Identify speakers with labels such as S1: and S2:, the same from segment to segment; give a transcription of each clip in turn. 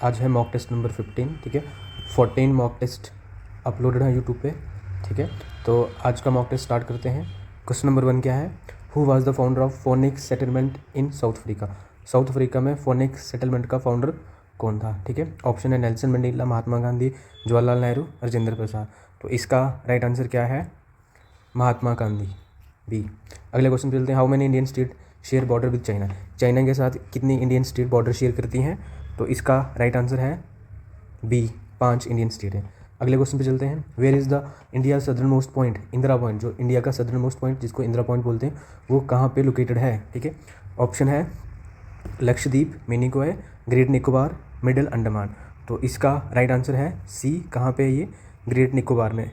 S1: आज है mock test number 15, ठीक है। 14 मॉक टेस्ट अपलोडेड है यूट्यूब पे, ठीक है। तो आज का मॉक टेस्ट स्टार्ट करते हैं। क्वेश्चन नंबर 1 क्या है? Who was the founder of phoenix settlement in south Africa? South Africa में फोनिक्स सेटलमेंट का फाउंडर कौन था? ठीक है। ऑप्शन है नेल्सन मंडेला, महात्मा गांधी, जवाहरलाल नेहरू, राजेंद्र प्रसाद। तो इसका राइट आंसर क्या है? महात्मा गांधी, बी। अगले क्वेश्चन पे चलते हैं। How many Indian state share border with China? China के साथ कितनी इंडियन स्टेट बॉर्डर शेयर करती हैं? तो इसका राइट आंसर है बी, 5 इंडियन स्टेट है। अगले क्वेश्चन पे चलते हैं। Where is the India southern most point? Indira point, जो इंडिया का सदर्न मोस्ट पॉइंट जिसको इंदिरा पॉइंट बोलते हैं, वो कहाँ पे लोकेटेड है? ठीक है। ऑप्शन है लक्षद्वीप, मिनिकॉय, ग्रेट निकोबार, मिडल अंडमान। तो इसका राइट आंसर है सी, कहाँ पे है ये? ग्रेट निकोबार में।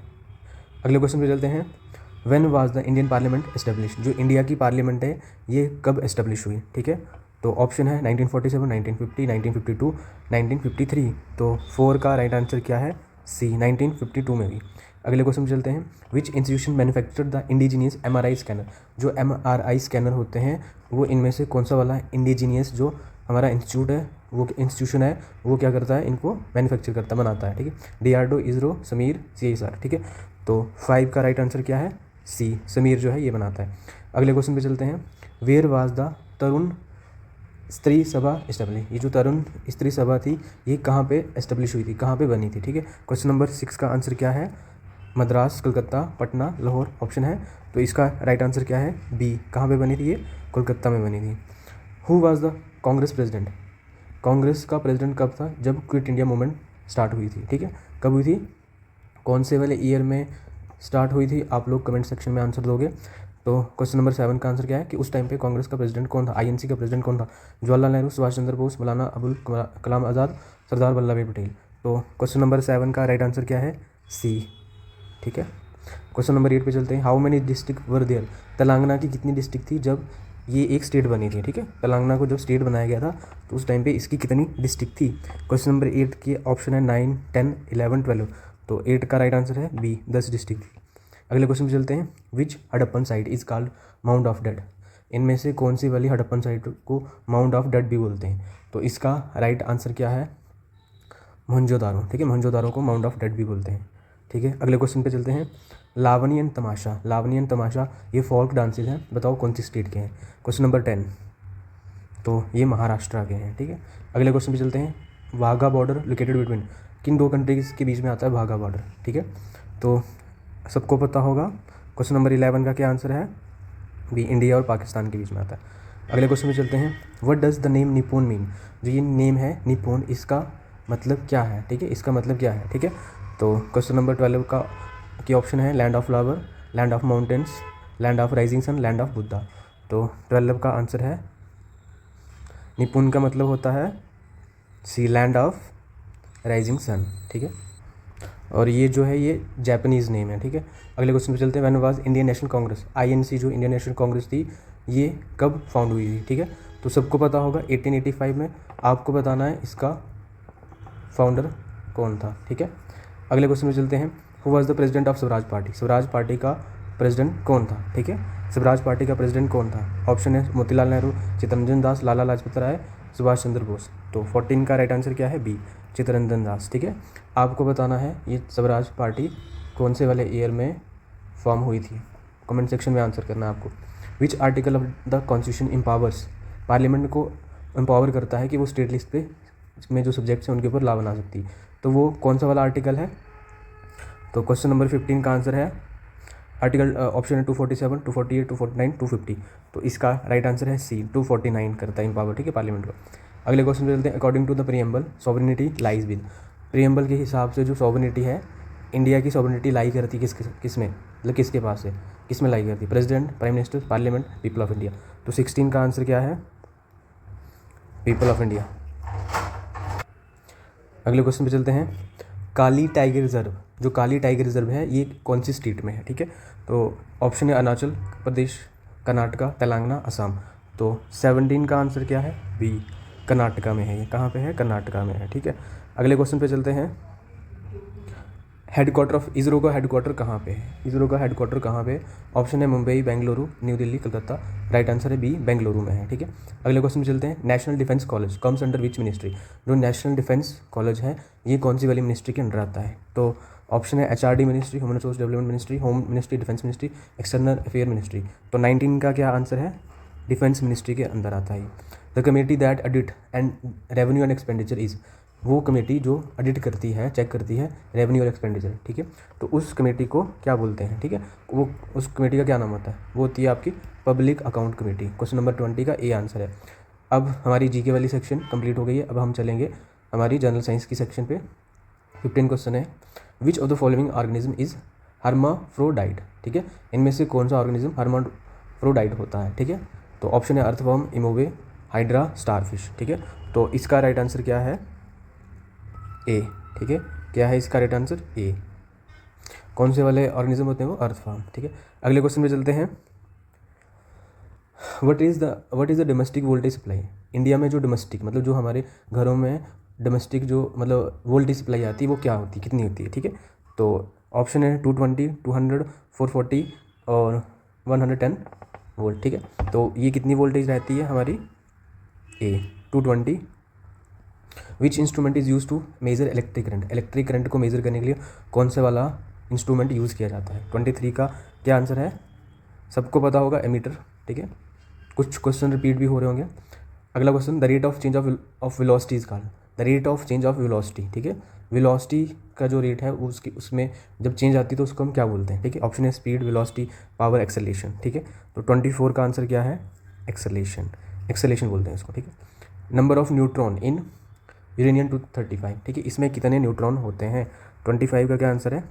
S1: अगले क्वेश्चन पे चलते हैं। When was the Indian parliament establish? जो इंडिया की पार्लियामेंट है ये कब एस्टेब्लिश हुई? ठीक है। तो ऑप्शन है 1947, 1950, 1952, 1953। तो 4 का राइट आंसर क्या है? सी, 1952 में भी। अगले क्वेश्चन पे चलते हैं। विच institution manufactured the indigenous MRI scanner? जो MRI स्कैनर होते हैं वो इनमें से कौन सा वाला है? इंडिजीनियस जो हमारा इंस्टीट्यूट है, वो इंस्टीट्यूशन है, वो क्या करता है? इनको मैन्युफैक्चर करता, बनाता है, ठीक है। DRDO, इसरो, समीर, CSR, ठीक है। तो 5 का राइट आंसर क्या है? सी, समीर जो है ये बनाता है। अगले क्वेश्चन पे चलते हैं। वेयर वाज द तरुण स्त्री सभा एस्टेब्लिश? ये जो तरुण स्त्री सभा थी ये कहाँ पे एस्टेब्लिश हुई थी, कहाँ पे बनी थी? ठीक है। क्वेश्चन नंबर 6 का आंसर क्या है? मद्रास, कलकत्ता, पटना, लाहौर ऑप्शन है। तो इसका राइट आंसर क्या है? बी, कहाँ पे बनी थी ये? कोलकाता में बनी थी। Who was the Congress president? Congress का प्रेसिडेंट कब था? जब क्विट इंडिया मूवमेंट स्टार्ट हुई थी, ठीक है। कब हुई थी? कौन से वाले ईयर में स्टार्ट हुई थी? आप लोग कमेंट सेक्शन में आंसर दोगे। तो क्वेश्चन नंबर 7 का आंसर क्या है कि उस टाइम पे कांग्रेस का प्रेसिडेंट कौन था? INC का प्रेसिडेंट कौन था? जवाहरलाल नेहरू, सुभाष चंद्र बोस, मौलाना अबुल कलाम आज़ाद, सरदार वल्लभ भाई पटेल। तो क्वेश्चन नंबर 7 का राइट आंसर क्या है? सी, ठीक है। क्वेश्चन नंबर 8 पे चलते हैं। How many district were there? Telangana की कितनी डिस्ट्रिक्ट थी जब ये एक स्टेट बनी थी? ठीक है। तेलंगाना को जब स्टेट बनाया गया था तो उस टाइम पे इसकी कितनी डिस्ट्रिक्ट थी? क्वेश्चन नंबर 8 के ऑप्शन है 9, 10, 11, 12। तो 8 का राइट आंसर है बी, 10 डिस्ट्रिक्ट थी। अगले क्वेश्चन पे चलते हैं। Which Harappan site is called mount of dead? इनमें से कौन सी वाली हड़प्पन साइट को माउंट ऑफ डेड भी बोलते हैं? तो इसका राइट आंसर क्या है? मोहनजोदारो, ठीक है। मोहनजोदारो को माउंट ऑफ डेड भी बोलते हैं, ठीक है। अगले क्वेश्चन पे चलते हैं। लावनियन तमाशा, लावनियन तमाशा ये फोल्क डांसेज हैं, बताओ कौन सी स्टेट के हैं? क्वेश्चन नंबर 10, तो ये महाराष्ट्र के हैं, ठीक है। अगले क्वेश्चन पे चलते हैं। Wagah border located between? किन दो कंट्रीज के बीच में आता है वाघा बॉर्डर? ठीक है। तो सबको पता होगा। क्वेश्चन नंबर 11 का क्या आंसर है? बी, इंडिया और पाकिस्तान के बीच में आता है। अगले क्वेश्चन में चलते हैं। What does the name Nippon mean? जो ये नेम है निपोन, इसका मतलब क्या है? ठीक है, इसका मतलब क्या है? ठीक है। तो क्वेश्चन नंबर 12 का की ऑप्शन है land of flower, land of mountains, land of rising sun, land of Buddha. तो 12 का आंसर है निपुण का मतलब होता है सी, लैंड ऑफ राइजिंग सन, ठीक है। और ये जो है ये जापानीज़ नेम है, ठीक है। अगले क्वेश्चन पे चलते हैं। When was Indian national Congress? INC जो इंडियन नेशनल कांग्रेस थी ये कब फाउंड हुई थी? ठीक है। तो सबको पता होगा 1885 में। आपको बताना है इसका फाउंडर कौन था, ठीक है। अगले क्वेश्चन पे चलते हैं। Who was the president of Swaraj party? Swaraj party का प्रेसिडेंट कौन था? ठीक है। स्वराज पार्टी का प्रेसिडेंट कौन था? ऑप्शन है मोतीलाल नेहरू, चित्तरंजन दास, लाला लाजपत राय, सुभाष चंद्र बोस। तो 14 का राइट आंसर क्या है? बी, चित्तरंजन दास, ठीक है। आपको बताना है ये स्वराज पार्टी कौन से वाले ईयर में फॉर्म हुई थी? कमेंट सेक्शन में आंसर करना है आपको। Which article of the constitution empowers? Parliament को एम्पावर करता है कि वो स्टेट लिस्ट पे में जो सब्जेक्ट्स हैं उनके ऊपर लॉ बना सकती है। तो वो कौन सा वाला आर्टिकल है? तो क्वेश्चन नंबर 15 का आंसर है आर्टिकल, ऑप्शन है 247, 248, 249, 250। तो इसका राइट आंसर है सी, 249 करता है एम्पावर, ठीक है, पार्लियामेंट को। अगले क्वेश्चन पे चलते हैं। According to the preamble sovereignty lies with? Preamble के हिसाब से जो सॉवरेनिटी है, इंडिया की सॉवरेनिटी लाई करती किस में, मतलब किसके पास है, किस में लाई करती? President, prime minister, parliament, people of India. तो 16 का आंसर क्या है? People of India. अगले क्वेश्चन पे चलते हैं। काली टाइगर रिजर्व, जो काली टाइगर रिजर्व है ये कौन सी स्टेट में है? ठीक है। तो ऑप्शन है अरुणाचल प्रदेश, कर्नाटका, तेलंगाना, असम। तो 17 का आंसर क्या है? बी, कर्नाटका में है। ये कहाँ पे है? कर्नाटका में है, ठीक है। अगले क्वेश्चन पे चलते हैं। हेडक्वार्टर ऑफ इसरो का हेडक्वार्टर कहाँ पे है? इसरो का हेडक्वार्टर कहाँ पे? ऑप्शन है Mumbai, Bengaluru, new Delhi, Calcutta. Right answer है बी, बेंगलुरु में है। ठीक है, अगले क्वेश्चन में चलते हैं। National defence college comes under which ministry? जो नेशनल डिफेंस कॉलेज है ये कौन सी वाली मिनिस्ट्री के अंडर आता है? तो ऑप्शन है HRD ministry, human resource development ministry, home ministry, defence ministry, external affair ministry. तो 19 का क्या आंसर है? डिफेंस मिनिस्ट्री के अंदर आता है। The committee that audit and revenue and expenditure is, वो कमेटी जो ऑडिट करती है, चेक करती है रेवेन्यू और एक्सपेंडिचर। ठीक है, तो उस कमेटी को क्या बोलते हैं? ठीक है, वो उस कमेटी का क्या नाम होता है? वो होती है आपकी public account committee. Question number 20 का ए आंसर है। अब हमारी जीके वाली सेक्शन कंप्लीट हो गई है। अब हम चलेंगे हमारी जनरल साइंस की सेक्शन पे। 15 क्वेश्चन है। Which of the following organism is hermaphrodite? ठीक है, इनमें से कौन सा ऑर्गेनिज्म हर्माफ्रोडाइट होता है? ठीक है, तो ऑप्शन है अर्थवर्म, इमोवे, हाइड्रा, स्टारफिश। ठीक है, तो इसका राइट आंसर क्या है? ए। ठीक है, क्या है इसका राइट आंसर? ए। कौन से वाले ऑर्गेनिज्म होते हैं? वो अर्थवर्म। ठीक है, अगले क्वेश्चन में चलते हैं। What is the domestic voltage supply? India में जो डोमेस्टिक मतलब जो हमारे घरों में डोमेस्टिक जो मतलब वोल्टेज सप्लाई आती है वो क्या होती है, कितनी होती है? ठीक है, तो ऑप्शन है 220, 200, 440 और 110 वोल्ट। ठीक है, तो ये कितनी वोल्टेज रहती है हमारी? A 220। Which instrument is use to measure electric current? Electric current को मेजर करने के लिए कौन से वाला इंस्ट्रूमेंट यूज़ किया जाता है? 23 का क्या आंसर है? सबको पता होगा, एमीटर। ठीक है, कुछ क्वेश्चन रिपीट भी हो रहे होंगे। अगला question, the rate of change of velocity is called? The rate of change of velocity. ठीक है, वेलोसिटी का जो रेट है उसमें जब चेंज आती है तो उसको हम क्या बोलते हैं? ठीक है, ऑप्शन है स्पीड, वेलोसिटी, पावर, एक्सेलेरेशन। ठीक है, तो 24 का आंसर क्या है? एक्सेलेरेशन। एक्सेलेरेशन बोलते हैं इसको। ठीक है, number of neutron in uranium 235। ठीक है, इसमें कितने न्यूट्रॉन होते हैं? 25 का क्या आंसर है?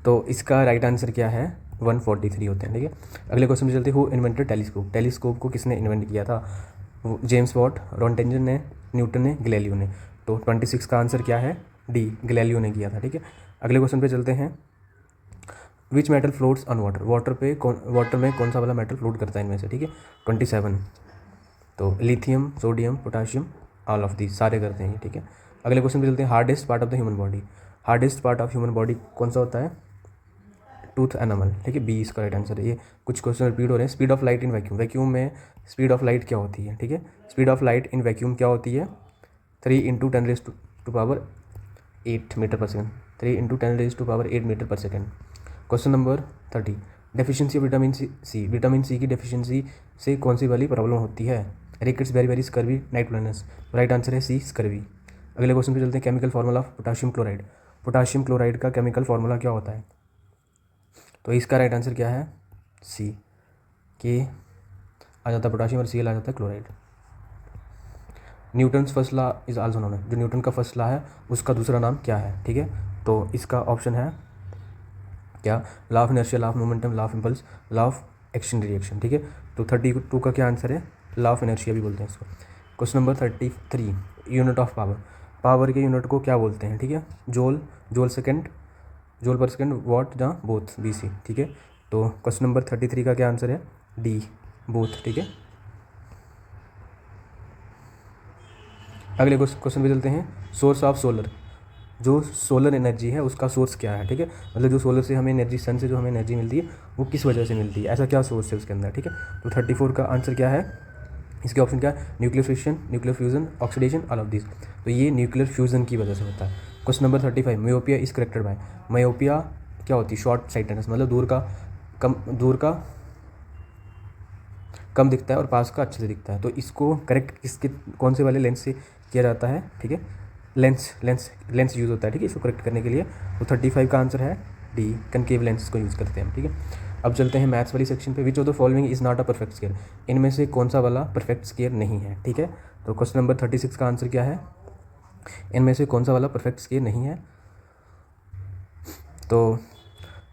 S1: तो इसका राइट आंसर क्या है? 143 होते हैं। ठीक है, अगले क्वेश्चन में चलते हैं। Who invented telescope? टेलीस्कोप को किसने इन्वेंट किया था? जेम्स वॉट, रॉन्टेंजन ने, न्यूटन ने, गैलीलियो ने। तो 26 का आंसर क्या है? डी, गैलीलियो ने किया था। ठीक है, अगले क्वेश्चन पे चलते हैं। Which metal floats on water? Water में कौन सा वाला मेटल फ्लोट करता है इनमें से? ठीक है, 27। तो lithium, sodium, potassium, all of the सारे करते हैं ये। ठीक है, अगले क्वेश्चन पे चलते हैं। Hardest part of the human body? Hardest part of human body कौन सा होता है? Tooth enamel. ठीक है, बी इसका राइट आंसर है। ये कुछ क्वेश्चन रिपीट हो रहे हैं। Speed of light in vacuum? Vacuum में स्पीड ऑफ लाइट क्या होती है? ठीक है, speed of light in vacuum क्या होती है? 3 × 10⁸ metre per second. 3 × 10⁸ metre per second. Question number 30, deficiency of vitamin C? Vitamin C की डेफिशिएंसी से कौन सी वाली प्रॉब्लम होती है? रिकेट्स, बेरी, scurvy, night blindness. Right answer है सी, स्कर्वी। अगले क्वेश्चन पे चलते हैं। Chemical formula of potassium chloride? Potassium chloride का केमिकल फार्मूला क्या होता है? तो इसका राइट आंसर क्या है? सी, के आ जाता है पोटाशियम और सी एल आ जाता है chloride. Newton's first law is also known है? जो न्यूटन का फर्स्ट लॉ है उसका दूसरा नाम क्या है? ठीक है, तो इसका ऑप्शन है क्या? Law of inertia, law of momentum, law of impulse, law of action reaction. ठीक है, तो 32 का क्या आंसर है? लॉ ऑफ इनर्शिया भी बोलते हैं इसको। Question number 33, unit of power? Power के यूनिट को क्या बोलते हैं? ठीक है, जूल, जूल सेकेंड, जूल पर सेकेंड, वॉट, जहाँ बोथ, BC। ठीक है, तो क्वेश्चन नंबर 33 का क्या आंसर है? D, both. ठीक है, अगले क्वेश्चन पे चलते हैं। Source of solar? जो सोलर एनर्जी है उसका सोर्स क्या है? ठीक है, मतलब जो सोलर से हमें एनर्जी, सन से जो हमें एनर्जी मिलती है वो किस वजह से मिलती है? ऐसा क्या सोर्स है उसके अंदर? ठीक है, तो 34 का आंसर क्या है? इसके ऑप्शन क्या है? Nuclear fission, nuclear fusion, oxidation, all of this. तो ये न्यूक्लियर फ्यूजन की वजह से होता है। Question number 35, myopia is corrected bye? Myopia क्या होती है? शॉर्ट साइटेडनेस, मतलब दूर का कम दिखता है और पास का अच्छे से दिखता है। तो इसको करेक्ट किसके, कौन से वाले लेंस से किया जाता है? ठीक है, लेंस यूज़ होता है। ठीक है, इसको करेक्ट करने के लिए। तो 35 का आंसर है डी, कनकेव लेंस को यूज़ करते हैं। ठीक है, अब चलते हैं मैथ्स वाली सेक्शन पे। Which of the following is not a perfect square? इनमें से कौन सा वाला परफेक्ट स्क्वायर नहीं है? ठीक है, तो क्वेश्चन नंबर 36 का आंसर क्या है? इनमें से कौन सा वाला परफेक्ट स्क्वायर नहीं है? तो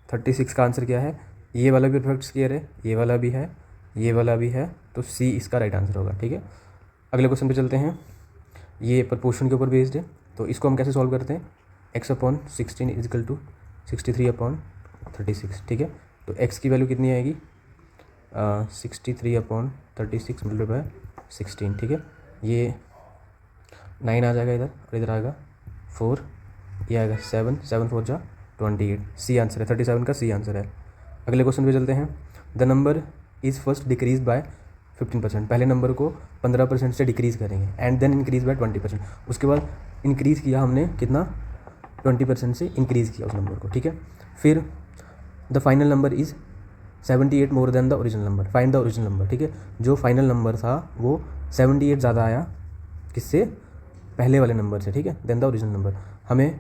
S1: 36 का आंसर क्या है? ये वाला भी परफेक्ट स्क्वायर है, ये वाला भी है, ये वाला भी है, तो सी इसका राइट आंसर होगा। ठीक है, अगले क्वेश्चन पे चलते हैं। ये प्रपोर्शन के ऊपर बेस्ड है, तो इसको हम कैसे सॉल्व करते हैं? x/16 = 63/36। ठीक है, तो x की वैल्यू कितनी आएगी? 63/36 × 16। ठीक है, ये 9 आ जाएगा इधर और इधर आएगा 4, ये आएगा 7, 7 4 जा 28, सी आंसर है, 37 का सी आंसर है। अगले क्वेश्चन पे चलते हैं। The number is first decrease by 15%, पहले नंबर को 15% से डिक्रीज़ करेंगे, एंड देन इंक्रीज बाय 20%, उसके बाद इंक्रीज़ किया हमने कितना, 20% से इंक्रीज़ किया उस नंबर को, ठीक है। फिर the final number is 78 more than the original number, find the original number, ठीक है। जो फाइनल नंबर था वो 78 ज़्यादा आया किससे, पहले वाले नंबर से, ठीक है, देन द ओरिजिनल नंबर। हमें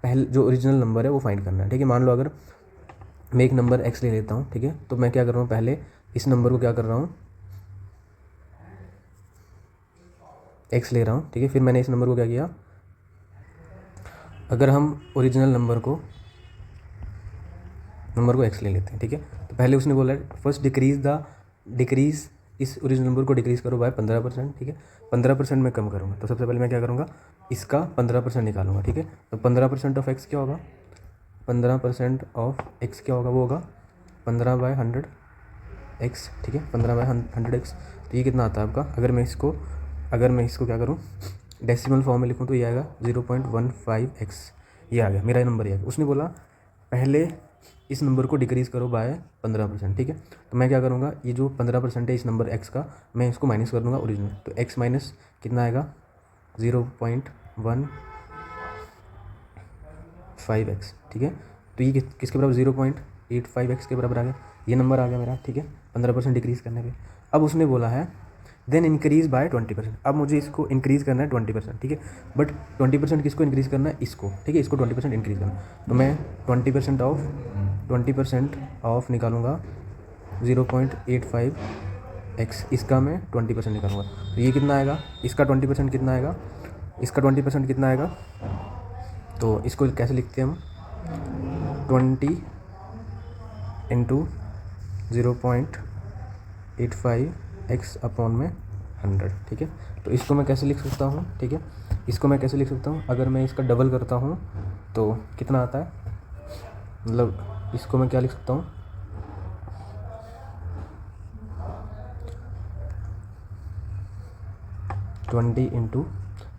S1: पहले जो ओरिजिनल नंबर है वो फाइंड करना है, ठीक है। मान लो अगर मैं एक नंबर x ले लेता हूँ, ठीक है, तो मैं क्या कर रहा हूँ, पहले इस नंबर को क्या कर रहा हूँ, x ले रहा हूँ, ठीक है। फिर मैंने इस नंबर को क्या किया, अगर हम ओरिजिनल नंबर को x ले लेते हैं, ठीक है, तो पहले उसने बोला फर्स्ट डिक्रीज़ इस ओरिजिनल नंबर को डिक्रीज़ करो बाय 15%, ठीक है। 15% मैं कम करूँगा, तो सबसे पहले मैं क्या करूँगा, इसका 15% निकालूंगा, ठीक है। तो 15% ऑफ x क्या होगा, 15% ऑफ x क्या होगा, वो होगा 15/100x, ठीक है, 15/100x। तो ये कितना आता है आपका, अगर मैं इसको क्या करूँ, डेसिमल फॉर्म में लिखूँ तो ये आएगा 0.15x, ये आ गया मेरा नंबर, ये आ गया। उसने बोला पहले इस नंबर को डिक्रीज़ करो बाय 15%, ठीक है। तो मैं क्या करूँगा, ये जो 15% है इस नंबर x का, मैं इसको माइनस कर दूँगा ओरिजिनल, तो x माइनस कितना आएगा 0.15x, ठीक है। तो ये किसके बराबर 0.85x के बराबर आ गया, ये नंबर आ गया मेरा, ठीक है, 15% डिक्रीज़ करने पे। अब उसने बोला है देन इंक्रीज़ बाय 20%, अब मुझे इसको इंक्रीज़ करना है 20%, ठीक है। बट 20% किसको इंक्रीज़ करना है, इसको, ठीक है, इसको 20% इंक्रीज़ करना है। तो मैं 20% ऑफ निकालूंगा 0.85x, इसका मैं 20% निकालूंगा, तो ये कितना आएगा, इसका 20% कितना आएगा, इसका 20% कितना आएगा, तो इसको कैसे लिखते हैं हम, 20 इंटू 0.85x अपॉन में 100, ठीक है। तो इसको मैं कैसे लिख सकता हूँ, ठीक है, इसको मैं कैसे लिख सकता हूँ, अगर मैं इसका डबल करता हूँ तो कितना आता है, मतलब इसको मैं क्या लिख सकता हूँ, 20 इंटू,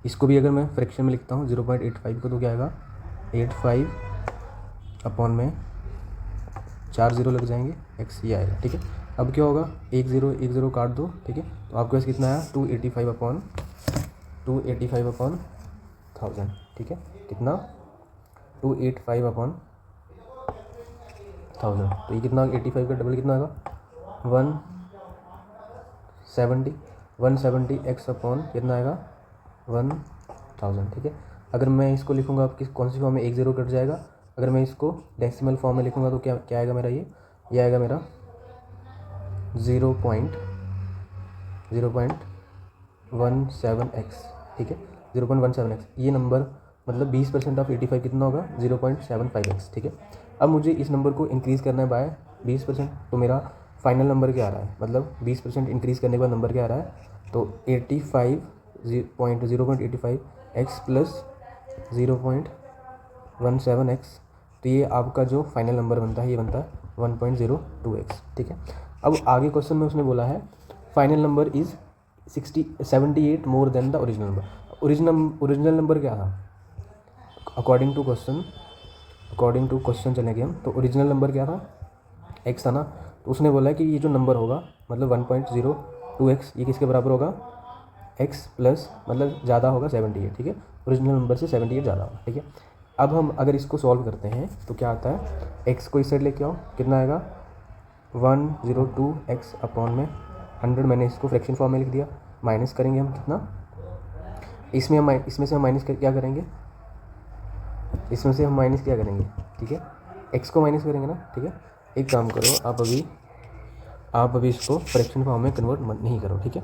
S1: इसको भी अगर मैं फ्रैक्शन में लिखता हूँ 0.85 को, तो क्या आएगा 85 अपॉन में 4 0 लग जाएंगे, x ये आएगा, ठीक है। अब क्या होगा, 1 0 काट दो, ठीक है, तो आपके पास कितना आया 285 अपॉन 1000, ठीक है, कितना 285 अपॉन 1000, तो ये कितना 85 का डबल कितना आएगा 170 x अपॉन कितना आएगा 1000, ठीक है। अगर मैं इसको लिखूँगा आपकी कौन सी फॉर्म में, 1 0 कट जाएगा, अगर मैं इसको डेसिमल फॉर्म में लिखूँगा तो क्या आएगा मेरा, ये आएगा मेरा 0.17x, ठीक है, 0.17x। ये नंबर मतलब 20% ऑफ 85 कितना होगा 0.75x, ठीक है। अब मुझे इस नंबर को इंक्रीज़ करना है बाय 20%, तो मेरा फाइनल नंबर क्या आ रहा है, मतलब 20% इंक्रीज़ करने के बाद नंबर क्या आ रहा है, तो 0.85x प्लस 0.17x, तो ये आपका जो फाइनल नंबर बनता है ये बनता है 1.02x, ठीक है। अब आगे क्वेश्चन में उसने बोला है final number is 78 more than the original number. Original number क्या था, अकॉर्डिंग टू क्वेश्चन चलेंगे हम, तो ओरिजिनल नंबर क्या था, x था ना, तो उसने बोला है कि ये जो नंबर होगा मतलब 1.02x, ये किसके बराबर होगा, x प्लस मतलब ज़्यादा होगा 78, ठीक है, ओरिजिनल नंबर से 78 ज़्यादा होगा, ठीक है। अब हम अगर इसको सॉल्व करते हैं तो क्या आता है, x को इस साइड लेके आओ, कितना आएगा 102x अपॉन में 100, मैंने इसको फ्रैक्शन फॉर्म में लिख दिया, माइनस करेंगे हम कितना, इसमें से हम माइनस क्या करेंगे, ठीक है, x को माइनस करेंगे ना, ठीक है। एक काम करो, आप अभी इसको फ्रैक्शन फॉर्म में कन्वर्ट नहीं करो, ठीक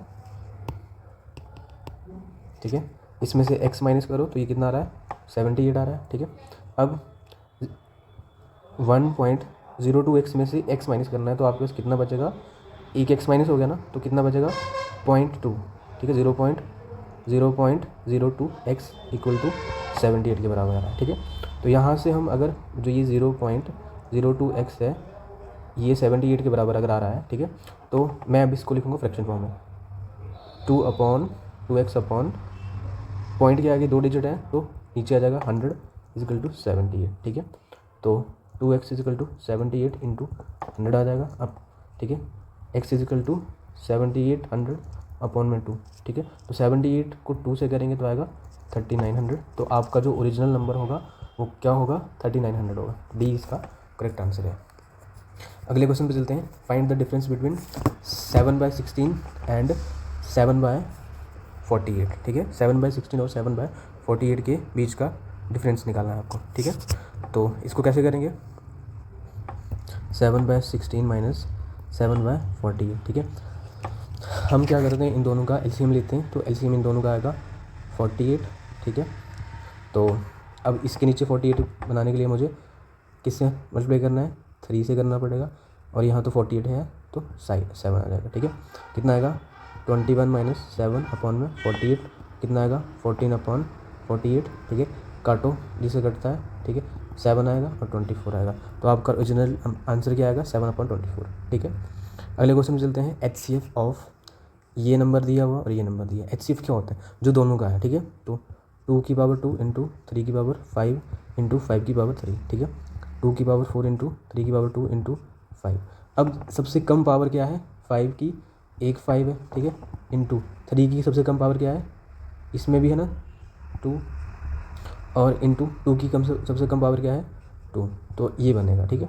S1: है, इसमें से x माइनस करो तो ये कितना आ रहा है 78 आ रहा है, ठीक है। अब 1.02x में से x माइनस करना है, तो आपके पास कितना बचेगा, एक x माइनस हो गया ना, तो कितना बचेगा 0.2, ठीक है, 0.02x इक्वल टू 78 के बराबर आ रहा है, ठीक है। तो यहाँ से हम अगर जो ये 0.02x है ये 78 के बराबर अगर आ रहा है, ठीक है, तो मैं अब इसको लिखूँगा फ्रैक्शन फॉर्म में 2x अपॉन पॉइंट के आगे 2 डिजिट है तो नीचे आ जाएगा 100 इजिकल टू 78, ठीक है। तो 2x इजिकल टू 78 इंटू 100 आ जाएगा अब, ठीक है। x इजिकल टू 78 100 अपॉन में 2, ठीक है। तो 78 को 2 से करेंगे तो आएगा 3900। तो आपका जो ओरिजिनल नंबर होगा वो क्या होगा, 3900 होगा। डी इसका करेक्ट आंसर है। अगले क्वेश्चन पे चलते हैं। Find the difference between 7/16 and 7/48, ठीक है। 7/16 और 7/48 के बीच का डिफरेंस निकालना है आपको, ठीक है। तो इसको कैसे करेंगे, 7/16 माइनस 7/48, ठीक है। हम क्या करते हैं, इन दोनों का एलसीएम लेते हैं। तो एलसीएम इन दोनों का आएगा 48, ठीक है। तो अब इसके नीचे 48 बनाने के लिए मुझे किससे मल्टीप्लाई करना है, 3 से करना पड़ेगा। और यहाँ तो 48 है तो 7 आ जाएगा, ठीक है। कितना आएगा, 21 माइनस 7 अपॉन में 48 कितना आएगा, 14/48, ठीक है। काटो, जिसे कटता है, ठीक है। 7 आएगा और 24 आएगा। तो आपका ओरिजिनल आंसर क्या आएगा, 7/24, ठीक है। अगले क्वेश्चन में चलते हैं। HCF ऑफ ये नंबर दिया हुआ और ये नंबर दिया। HCF क्या होता है, जो दोनों का है, ठीक है। तो 2 की पावर 2 इंटू 3 की पावर 5 इंटू 5 की पावर 3, ठीक है। 2 की पावर 4 इंटू 3 की पावर 2 इंटू 5। अब सबसे कम पावर क्या है, 5 की एक 5 है, ठीक है। इंटू 3 की सबसे कम पावर क्या है, इसमें भी है ना 2, और इंटू 2 की सबसे कम पावर क्या है, 2। तो ये बनेगा, ठीक है।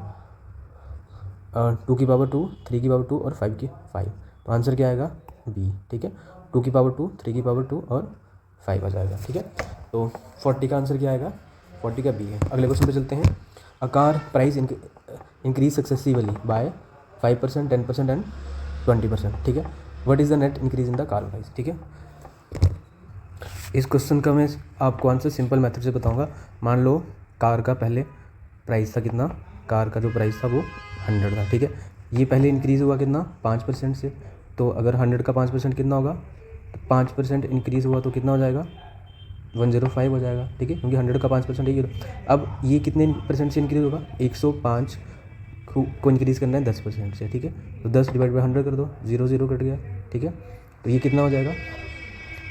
S1: 2 की पावर 2, 3 की पावर 2 और 5 की 5। तो आंसर क्या आएगा, बी, ठीक है। 2 की पावर 2, 3 की पावर 2 और 5 आ जाएगा, ठीक है। तो 40 का आंसर क्या आएगा, 40 का बी है। अगले क्वेश्चन पे चलते हैं। A car price increase successively by 5%, 10% and 20%, ठीक है। What is the net increase in the car price, ठीक है। इस क्वेश्चन का मैं आपको आंसर सिंपल मेथड से बताऊंगा। मान लो कार का पहले प्राइस था कितना, कार का जो प्राइस था वो 100 था, ठीक है। ये पहले इंक्रीज़ हुआ कितना, 5% से। तो अगर 100 का 5% कितना होगा, तो 5% इंक्रीज़ हुआ तो कितना हो जाएगा, 105 हो जाएगा, ठीक है। क्योंकि 100 का 5% है। अब ये कितने परसेंट से इंक्रीज़ होगा, 105 को इंक्रीज़ करना है 10% से, ठीक है। तो 10 डिवाइड बाई 100 कर दो, 0 0 कट गया, ठीक है। तो ये कितना हो जाएगा,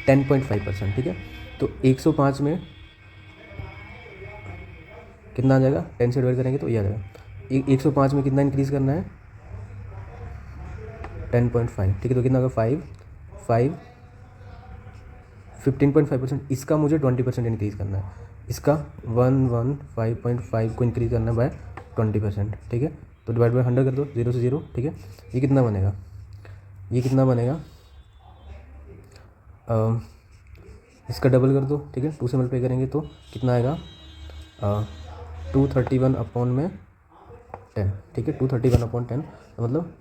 S1: 10.5%, ठीक है। तो 105 में कितना आ जाएगा, 10 से डिवाइड करेंगे तो ये आ जाएगा। 105 में कितना इंक्रीज़ करना है, 10.5, ठीक है। तो कितना होगा, 15.5%। इसका मुझे 20% इंक्रीज़ करना है। इसका 115.5 को इंक्रीज़ करना है बाय 20%, ठीक है। तो डिवाइड बाय 100 कर दो, 0 से 0, ठीक है। ये कितना बनेगा, ये कितना बनेगा, इसका डबल कर दो, ठीक है। 2 से मल्टीप्लाई करेंगे तो कितना आएगा, 231 अपॉन में 10, ठीक है। 231/10 मतलब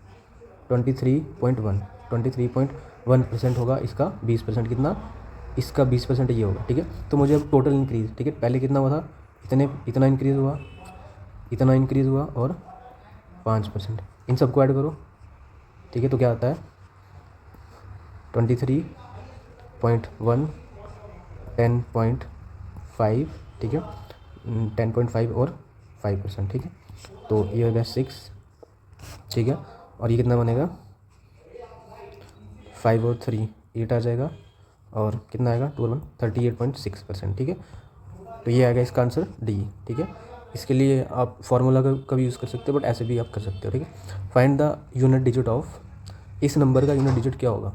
S1: 23.1% होगा। इसका 20% कितना, इसका 20% ये होगा, ठीक है। तो मुझे अब टोटल इंक्रीज़, ठीक है, पहले कितना हुआ था, इतना इंक्रीज़ हुआ, इतना इंक्रीज़ हुआ और 5%, इन सबको ऐड करो, ठीक है। तो क्या आता है, 23.1 10.5, ठीक है, 10.5 और 5%, ठीक है। तो ये हो गया 6, ठीक है। और ये कितना बनेगा, 5 और 3 8 आ जाएगा, और कितना आएगा, 2 और 1 38.6%, ठीक है। तो ये आएगा इसका आंसर डी, ठीक है। इसके लिए आप फार्मूला का भी यूज़ कर सकते हो, बट ऐसे भी आप कर सकते हो, ठीक है। Find the unit digit of, इस नंबर का यूनिट डिजिट क्या होगा।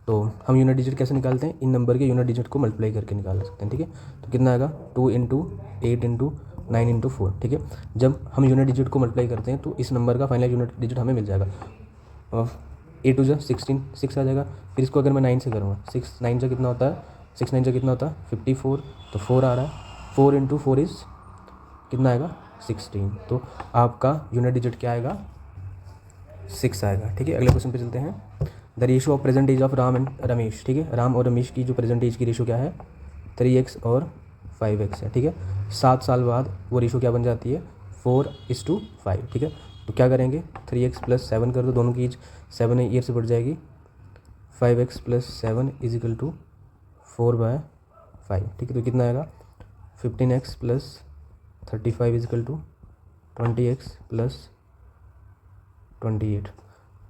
S1: तो हम यूनिट डिजिट कैसे निकालते हैं, इन नंबर के यूनिट डिजिट को मल्टीप्लाई करके निकाल सकते हैं, ठीक है। तो कितना आएगा, 2 इंटू 8 इंटू 9 इंटू 4, ठीक है। जब हम यूनिट डिजिट को मल्टीप्लाई करते हैं तो इस नंबर का फाइनल यूनिट डिजिट हमें मिल जाएगा। 8 टू 16, 6 आ जाएगा। फिर इसको अगर मैं 9 से करूँगा, 6 9 से कितना होता है, 6 9 से कितना होता है 54, तो 4 आ रहा है। 4 इंटू 4 इज़ कितना आएगा, 16। तो आपका यूनिट डिजिट क्या आएगा, 6 आएगा, ठीक है। अगले क्वेश्चन पे चलते हैं। The ratio of present age of Ram and Ramesh, ठीक है। राम और रमेश की जो प्रेजेंट एज की रेशियो क्या है, 3x और 5x है, ठीक है। 7 साल बाद वो रेशियो क्या बन जाती है, 4:5, ठीक है। तो क्या करेंगे, 3x + 7 कर दो, दोनों की एज 7 ईयर से बढ़ जाएगी। 5x + 7 इजिकल टू 4/5, ठीक है। तो कितना आएगा, 15x + 35 इजिकल टू 20x + 28।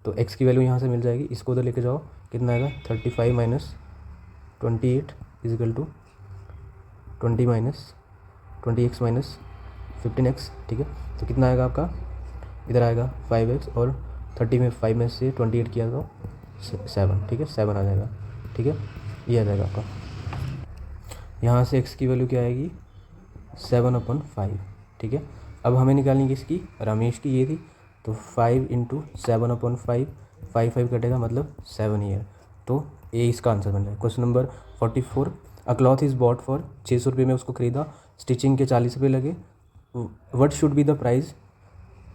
S1: तो x की वैल्यू यहाँ से मिल जाएगी, इसको उधर लेके जाओ, कितना आएगा, 35 - 28 is equal to 20x minus 15x, ठीक है। तो कितना आएगा आपका, इधर आएगा 5x और 30 में 5 में से 28 किया तो 7, ठीक है, 7 आ जाएगा, ठीक है, ये आ जाएगा आपका। यहाँ से x की वैल्यू क्या आएगी 7/5, ठीक है। अब हमें निकालनी किसकी, रमेश की, ये थी, तो 5 × 7/5, 5 कटेगा मतलब 7 ईयर, तो ये इसका आंसर बन जाएगा। Question number 44, a cloth is bought for 600 रुपये में उसको खरीदा, स्टिचिंग के 40 रुपये लगे, what should be the price,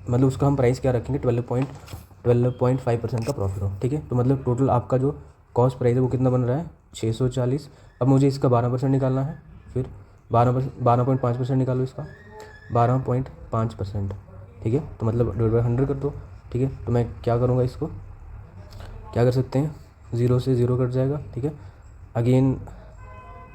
S1: मतलब उसका हम प्राइस क्या रखेंगे 12.5% का प्रॉफिट हो, ठीक है। तो मतलब टोटल आपका जो कॉस्ट प्राइस है वो कितना बन रहा है 640। अब मुझे इसका 12% निकालना है, फिर 12.5% निकालो इसका, 12.5%, ठीक है। तो मतलब डिवाइड बाई 100 कर दो, ठीक है। तो मैं क्या करूँगा, इसको क्या कर सकते हैं, 0 से 0 कट जाएगा, ठीक है। अगेन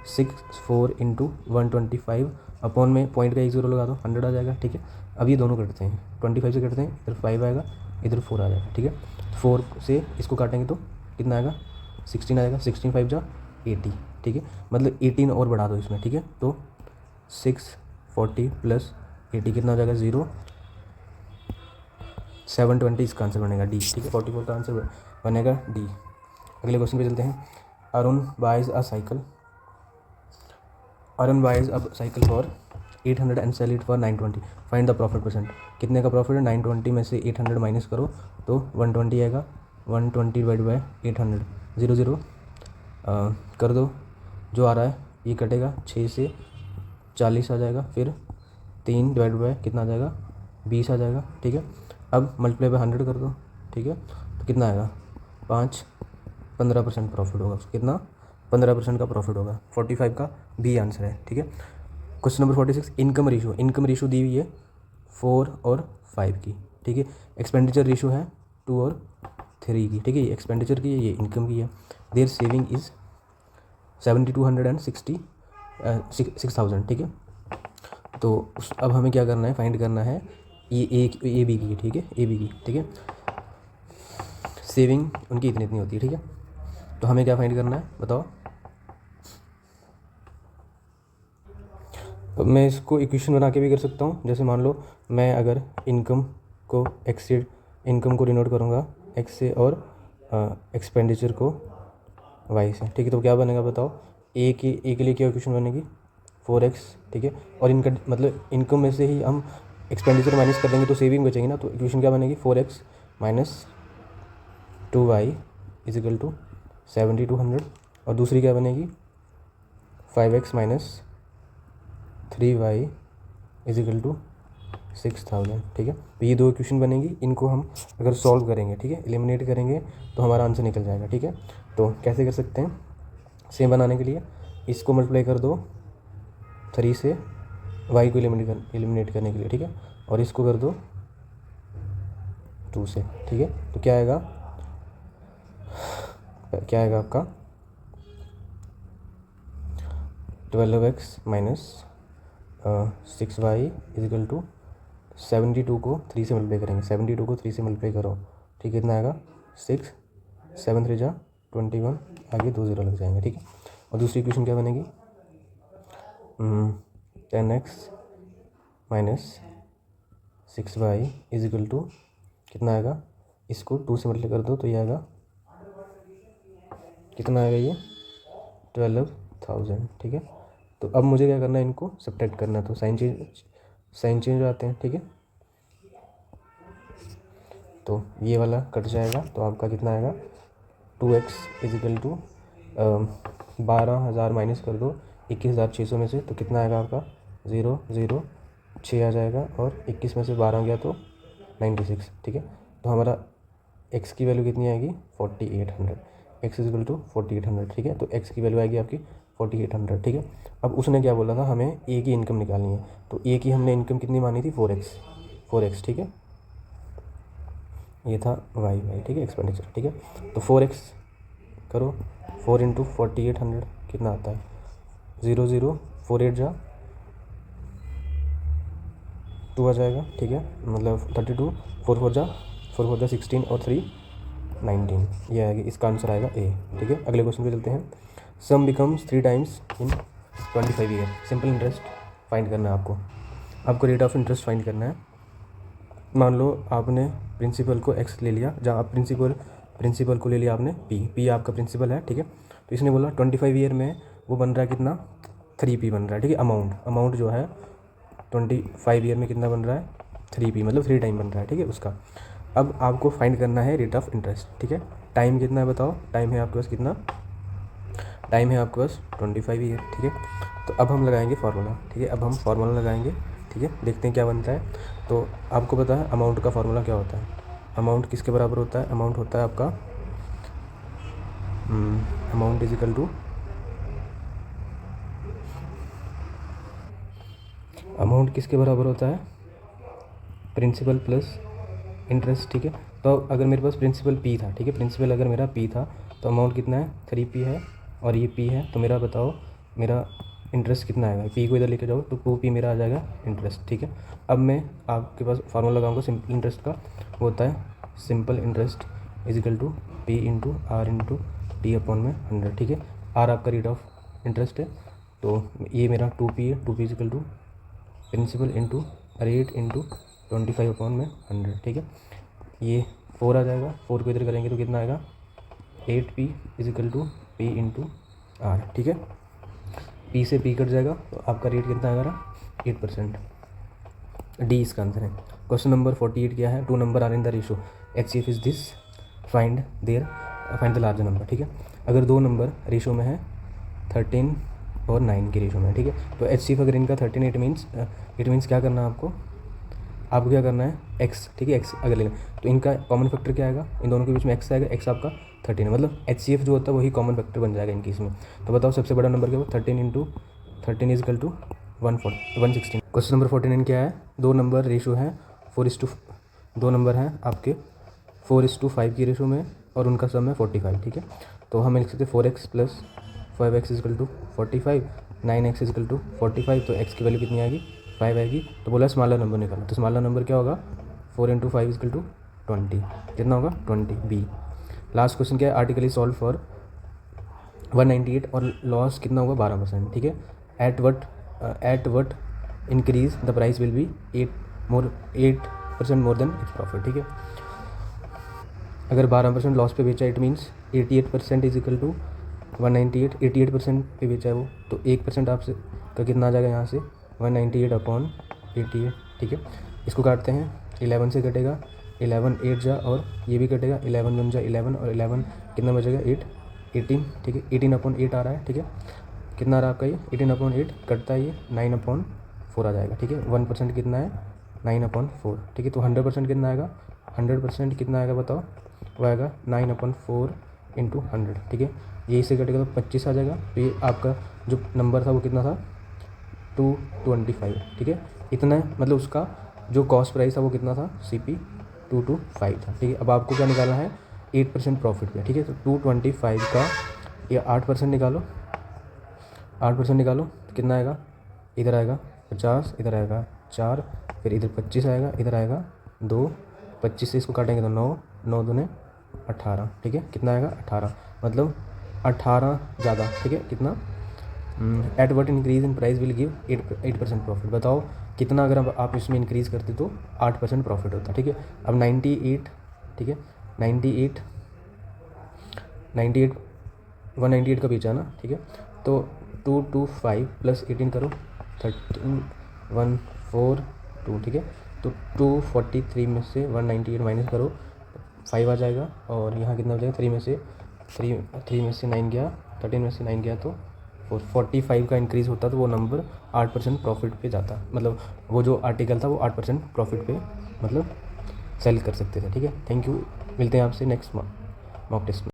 S1: 64 × 125 अपॉन में पॉइंट का 1 0 लगा दो, 100 आ जाएगा, ठीक है। अब ये दोनों कटते हैं, 25 से कटते हैं, इधर 5 आएगा, इधर 4 आ जाएगा, ठीक है। 4 से इसको काटेंगे तो कितना आएगा 16 आएगा, 16 5 जा 80, ठीक है। मतलब 18 और बढ़ा दो इसमें, ठीक है। तो 640 + 80 कितना आ जाएगा 0, 720 इसका आंसर बनेगा डी, ठीक है। 44 का आंसर बनेगा डी। अगले क्वेश्चन पे चलते हैं। Arun buys a cycle for 800 and sell it for 920, find the profit percent. कितने का प्रॉफिट है, 920 में से 800 माइनस करो तो 120 आएगा, 120 डिवाइड बाई 800, 0 0 कर दो, जो आ रहा है ये कटेगा, 6 से 40 आ जाएगा, फिर 3 डिवाइड बाई कितना आ जाएगा 20 आ जाएगा, ठीक है। अब मल्टीप्लाई बाई 100 कर दो, ठीक है। तो कितना आएगा 15% प्रॉफिट होगा, कितना 15% का प्रॉफिट होगा। 45 का बी आंसर है, ठीक है। क्वेश्चन नंबर 46, इनकम रेशो दी हुई है 4 और 5 की, ठीक है। एक्सपेंडिचर रेशो है 2 और 3 की, ठीक है। ये एक्सपेंडिचर की है, ये इनकम की है। देयर सेविंग इज़ 7260 ठीक है। तो अब हमें क्या करना है, फाइंड करना है ये ए बी की, ठीक है, ए बी की, ठीक है। सेविंग उनकी इतनी होती है, ठीक है। तो हमें क्या फाइंड करना है बताओ। मैं इसको इक्वेशन बना के भी कर सकता हूँ, जैसे मान लो मैं अगर इनकम को डिनोट करूँगा एक्स से और एक्सपेंडिचर को वाई से, ठीक है। तो क्या बनेगा बताओ, ए के लिए क्या इक्वेशन बनेगी 4x, ठीक है। और इनका मतलब इनकम में से ही हम एक्सपेंडिचर माइनस कर देंगे तो सेविंग बचेगी ना, तो इक्वेशन क्या बनेगी 4x minus 2y is equal to 7200, और दूसरी क्या बनेगी 5x minus 3y is equal to 6000, ठीक है। तो ये दो इक्वेशन बनेगी, इनको हम अगर सॉल्व करेंगे, ठीक है, एलिमिनेट करेंगे तो हमारा आंसर निकल जाएगा, ठीक है। तो कैसे कर सकते हैं, सेम बनाने के लिए इसको मल्टीप्लाई कर दो 3 से y को एलिमिनेट करने के लिए, ठीक है, और इसको कर दो 2 से, ठीक है। तो क्या आएगा आपका 12x minus 6y is equal to 72 को 3 से मल्टीप्लाई करेंगे, 72 को 3 से मल्टीप्लाई करो, ठीक है, कितना आएगा 6, 7 3 जा 21, आगे 2 0 लग जाएंगे, ठीक है। और दूसरी इक्वेशन क्या बनेगी 10x minus 6y is equal to कितना आएगा, इसको 2 से मल्टीप्लाई कर दो तो ये आएगा, कितना आएगा ये 12,000, ठीक है। तो अब मुझे क्या करना है, इनको सब्ट्रैक्ट करना है, तो साइन चेंज हो जाते हैं, ठीक है। तो ये वाला कट जाएगा, तो आपका कितना आएगा 2x इजिकल टू 12,000 माइनस कर दो 21,600 में से, तो कितना आएगा आपका 0 0 6 आ जाएगा, और 21 में से 12 गया तो 96, ठीक है। तो हमारा x की वैल्यू कितनी आएगी 4800, x इजिकल टू 4800, ठीक है। तो x की वैल्यू आएगी आपकी 4800, ठीक है। अब उसने क्या बोला था, हमें a की इनकम निकालनी है, तो a की हमने इनकम कितनी मानी थी 4x, ठीक है। ये था y, ठीक है, एक्सपेंडिचर, ठीक है। तो 4x करो, 4 × 4800 कितना आता है 0 0 4 8 जा 2 आ जाएगा, ठीक है, मतलब 32, 4 4 जा 16 और 3 19, ये आएगा, इसका आंसर आएगा ए, ठीक है। अगले क्वेश्चन पे चलते हैं। सम becomes 3 times in 25 year. Simple interest find करना है आपको रेट ऑफ इंटरेस्ट फाइंड करना है। मान लो आपने प्रिंसिपल को एक्स ले लिया, जहाँ आप प्रिंसिपल को ले लिया आपने पी आपका प्रिंसिपल है, ठीक है। तो इसने बोला 25 ईयर में वो बन रहा है कितना, 3p बन रहा है, ठीक है। अमाउंट जो है 25 ईयर में कितना बन रहा है, 3p, मतलब 3 टाइम बन रहा है, ठीक है उसका। अब आपको फाइंड करना है रेट ऑफ इंटरेस्ट, ठीक है। टाइम कितना है बताओ, टाइम है आपके पास कितना, टाइम है आपके पास 25 ईयर, ठीक है। तो अब हम लगाएंगे फार्मूला, ठीक है। अब हम फार्मूला लगाएंगे, ठीक है, देखते हैं क्या बनता है। तो आपको पता है अमाउंट का फार्मूला क्या होता है, अमाउंट किसके बराबर होता है, अमाउंट होता है आपका amount is equal to, amount किसके बराबर होता है, प्रिंसिपल प्लस इंटरेस्ट, ठीक है। तो अगर मेरे पास प्रिंसिपल पी था, ठीक है, प्रिंसिपल अगर मेरा पी था तो अमाउंट कितना है, 3p है और ये p है, तो मेरा बताओ मेरा इंटरेस्ट कितना आएगा। पी को इधर लेके जाओ तो 2p मेरा आ जाएगा इंटरेस्ट, ठीक है। अब मैं आपके पास फार्मूला लगाऊंगा सिंपल इंटरेस्ट का, वो होता है simple interest is equal to p into R into T upon में 100, ठीक है। आर आपका रेट ऑफ इंटरेस्ट है, तो ये मेरा 2p है, 2p is equal to principal into rate into 25 upon में 100, ठीक है। ये 4 आ जाएगा, 4 को इधर करेंगे तो कितना आएगा, 8p is equal to p into R, ठीक है। p से p कट जाएगा तो आपका रेट कितना आएगा, 8%। डी इसका आंसर है। क्वेश्चन नंबर 48 क्या है, 2 number are in the ratio HCF is this, find the larger number, ठीक है। अगर 2 नंबर रेशो में है 13 और 9 के रेशो में, ठीक है, तो HCF अगर इनका 13, इट मीन्स क्या करना है आपको क्या करना है, x, ठीक है। x अगर लेना तो इनका कॉमन फैक्टर क्या आएगा, इन दोनों के बीच में x आएगा, x आपका 13 है, मतलब HCF जो होता है वही कॉमन फैक्टर बन जाएगा इनकी इसमें। तो बताओ सबसे बड़ा नंबर क्या होगा, 13 into 13 is equal to 116। Question number 49 क्या है, 2 नंबर रेशो है 2 नंबर हैं आपके 4:5 की रेशो में और उनका सम है 45, ठीक है। तो हमें लिख सकते हैं 4x plus 5x is equal to 45, 9x is equal to 45, तो x की वैल्यू कितनी आएगी, 5 आएगी। तो बोला स्मॉलर नंबर निकालो, तो स्मॉलर नंबर क्या होगा, 4 इंटू 5 इज इक्वल टू 20, कितना होगा 20, बी। लास्ट क्वेश्चन क्या है, आर्टिकली सॉल्व फॉर 198 और लॉस कितना होगा 12%, ठीक है। At what increase the price will be 8% more than its profit, ठीक है। अगर 12% लॉस पे बेचा it means 88% is equal to 198, 88% पे बेचा है वो, तो 1% आपसे का कितना आ जाएगा यहाँ से 198 अपॉन 88, ठीक है। इसको काटते हैं, 11 से कटेगा, 11 8 जा और ये भी कटेगा, 11 1 जा 11 और 11 कितना बचेगा 18, ठीक है। 18 अपॉन 8 आ रहा है, ठीक है। कितना आ रहा है आपका ये 18 अपॉन 8 कटता है, ये 9 अपॉन 4 आ जाएगा, ठीक है। 1% कितना है 9 अपॉन 4, ठीक है। तो 100% कितना आएगा, 100% कितना आएगा बताओ, वो आएगा 9 अपॉन 4 इंटू 100, ठीक है। ये इससे कटेगा तो 25 आ जाएगा। तो ये आपका जो नंबर था वो कितना था 225, ठीक है। इतना है, मतलब उसका जो कॉस्ट प्राइस था वो कितना था CP 225 था, ठीक है। अब आपको क्या निकालना है 8% प्रॉफिट पे, ठीक है। तो 225 का ये 8% निकालो, 8% निकालो तो कितना आएगा, इधर आएगा 50, इधर आएगा 4, फिर इधर 25 आएगा, इधर आएगा 2, 25 से इसको काटेंगे तो 9, 9 दूने 18, ठीक है। कितना आएगा 18, मतलब 18 ज़्यादा, ठीक है। कितना, at what increase in price will give 8% profit. बताओ कितना अगर आप इसमें इंक्रीज़ करते तो 8% प्रॉफिट होता, ठीक है। अब 98, ठीक है, 98 198 का बेचा ना, ठीक है। तो 225 प्लस 18 करो 14142, ठीक है। तो 243 में से 198 माइनस करो 5 आ जाएगा और यहाँ कितना हो जाएगा 3 में से 9 गया, 13 में से 9 गया तो 45 का इंक्रीज़ होता तो वो नंबर 8% प्रॉफिट पे जाता, मतलब वो जो आर्टिकल था वो 8% प्रॉफिट पे मतलब सेल कर सकते थे, ठीक है। थैंक यू, मिलते हैं आपसे नेक्स्ट मॉक टेस्ट में।